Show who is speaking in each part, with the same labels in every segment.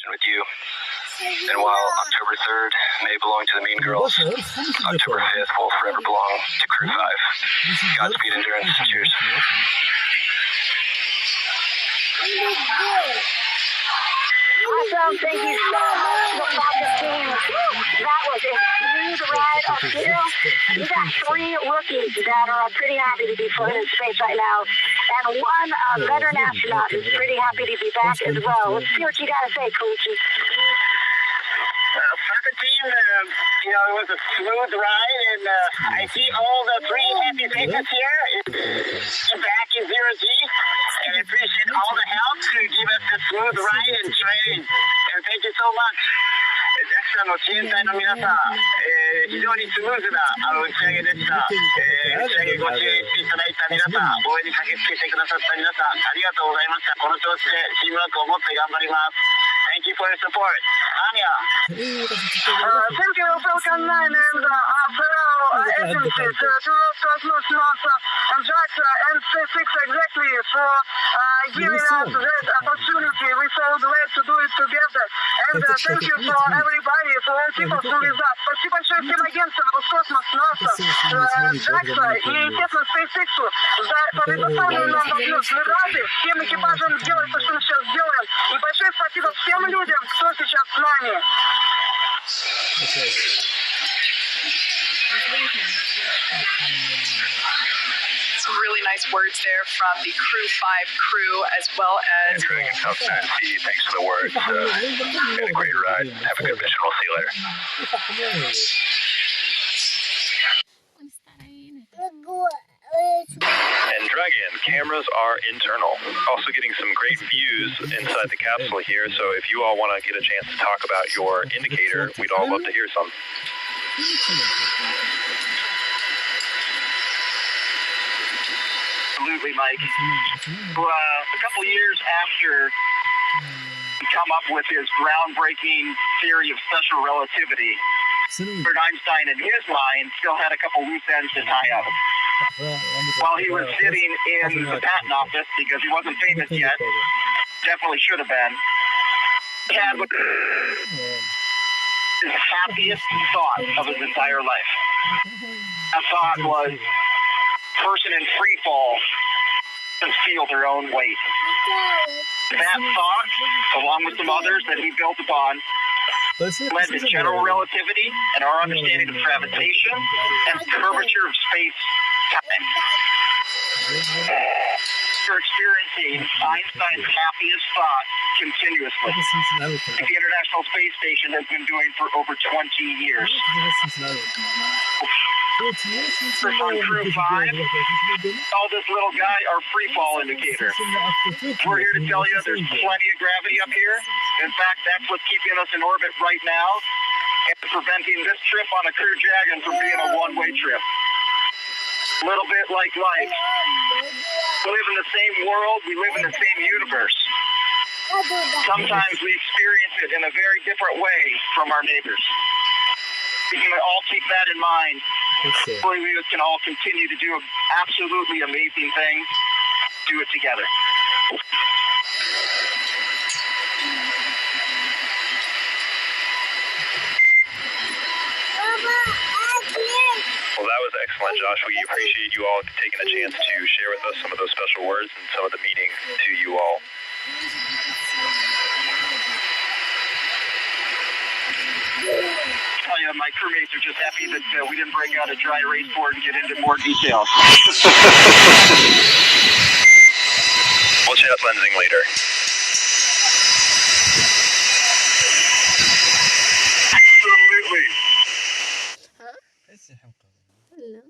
Speaker 1: with you. And while October 3rd may belong to the Mean Girls, October 5th will forever belong to Crew 5. Godspeed, Endurance. Cheers.
Speaker 2: Awesome. Thank you so much to the Falcon team. That was a smooth ride up here. We got 3 rookies that are pretty happy to be floating in space right now. And one veteran astronaut is pretty happy to be back as well. Let's see what you got to say, Coach.
Speaker 3: Falcon team, it was a smooth ride, and I see all the 3 happy faces here. Back in Zero G, and I appreciate all the help to give us a smooth ride and training. And thank you so much. JAXA の支援隊の皆さん、非常にスムーズな打ち上げでした。打ち上げご支援していただいた皆さん、応援に駆けつけてくださった皆さん、ありがとうございました。この調子でチームワークを持って頑張ります。Thank you for your support. Anya.
Speaker 2: Thank you, Falcon 9 and fellow agencies, Cosmos, NASA, and JAXA and SpaceX exactly for giving us that opportunity. We're so glad to do it together. And thank you for everybody, for all people who with us. Спасибо большое всем агентам Роскосмос, НАСА, JAXA и, естественно, SpaceX за предоставленную нам возможность. Мы рады всем экипажам делать то, что мы сейчас делаем. И большое спасибо всем людям, кто сейчас с нами.
Speaker 4: Some really nice words there from the Crew 5 crew, as well as...
Speaker 1: Greg and South Tennessee, thanks for the words. Had a great ride. Have a good mission. We'll see you later. And Dragon, cameras are internal. Also getting some great views inside the capsule here, so if you all want to get a chance to talk about your indicator, we'd all love to hear some.
Speaker 3: Absolutely, Mike. A couple years after he come up with his groundbreaking theory of special relativity, Albert Einstein, in his mind, still had a couple loose ends to tie up. While he was sitting in the patent office, because he wasn't famous yet, definitely should have been, he had his happiest thought of his entire life. That thought was, person in free fall can feel their own weight. That thought, along with some others that he built upon, led to general relativity and our understanding of gravitation and curvature of space-time. We're experiencing Einstein's happiest thought continuously, like the International Space Station has been doing for over 20 years. On Crew 5, call this little guy our free fall indicator. We're here to tell you there's plenty of gravity up here. In fact, that's what's keeping us in orbit right now and preventing this trip on a Crew Dragon from being a one-way trip. A little bit like life. We live in the same world, we live in the same universe. Sometimes we experience it in a very different way from our neighbors. We can all keep that in mind. Hopefully we can all continue to do absolutely amazing things. Do it together.
Speaker 1: Well, that was excellent, Josh. We appreciate you all taking a chance to share with us some of those special words and some of the meaning to you all.
Speaker 3: My crewmates are just happy that we didn't break out a dry race board and get into more details.
Speaker 1: We'll chat lensing later.
Speaker 3: Absolutely.
Speaker 5: Hello.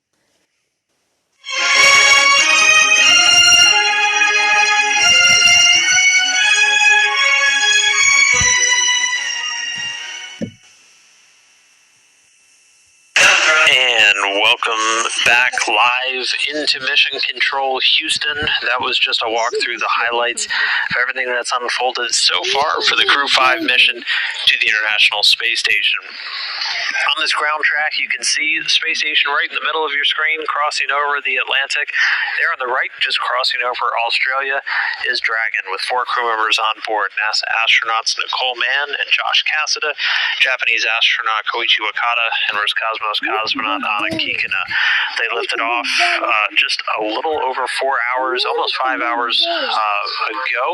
Speaker 1: And
Speaker 5: Welcome back live into Mission Control Houston. That was just a walk through the highlights of everything that's unfolded so far for the Crew 5 mission to the International Space Station. On this ground track, you can see the space station right in the middle of your screen, crossing over the Atlantic. There on the right, just crossing over Australia, is Dragon, with 4 crew members on board. NASA astronauts Nicole Mann and Josh Cassada, Japanese astronaut Koichi Wakata, and Roscosmos cosmonaut Anna Kikina. They lifted off just a little over 4 hours, almost 5 hours ago.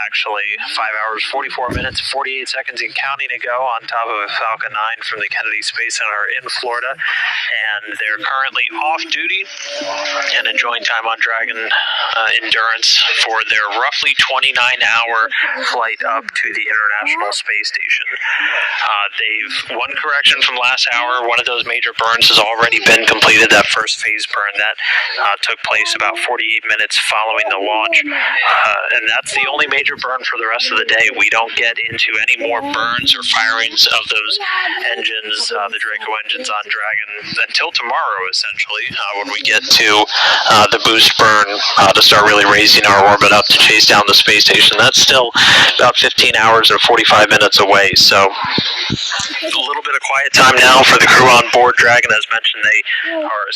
Speaker 5: Actually, 5 hours, 44 minutes, 48 seconds and counting ago on top of a Falcon 9 from the Kennedy Space Center in Florida. And they're currently off duty and enjoying time on Dragon Endurance for their roughly 29-hour flight up to the International Space Station. They've, one correction from last hour, one of those major burns has already been completed, that first phase burn that took place about 48 minutes following the launch. And that's the only major burn for the rest of the day. We don't get into any more burns or firings of those engines, the Draco engines on Dragon, until tomorrow, essentially, when we get to the boost burn to start really raising our orbit up to chase down the space station. That's still about 15 hours and 45 minutes away, so a little bit of quiet time now for the crew on board Dragon. As mentioned, they are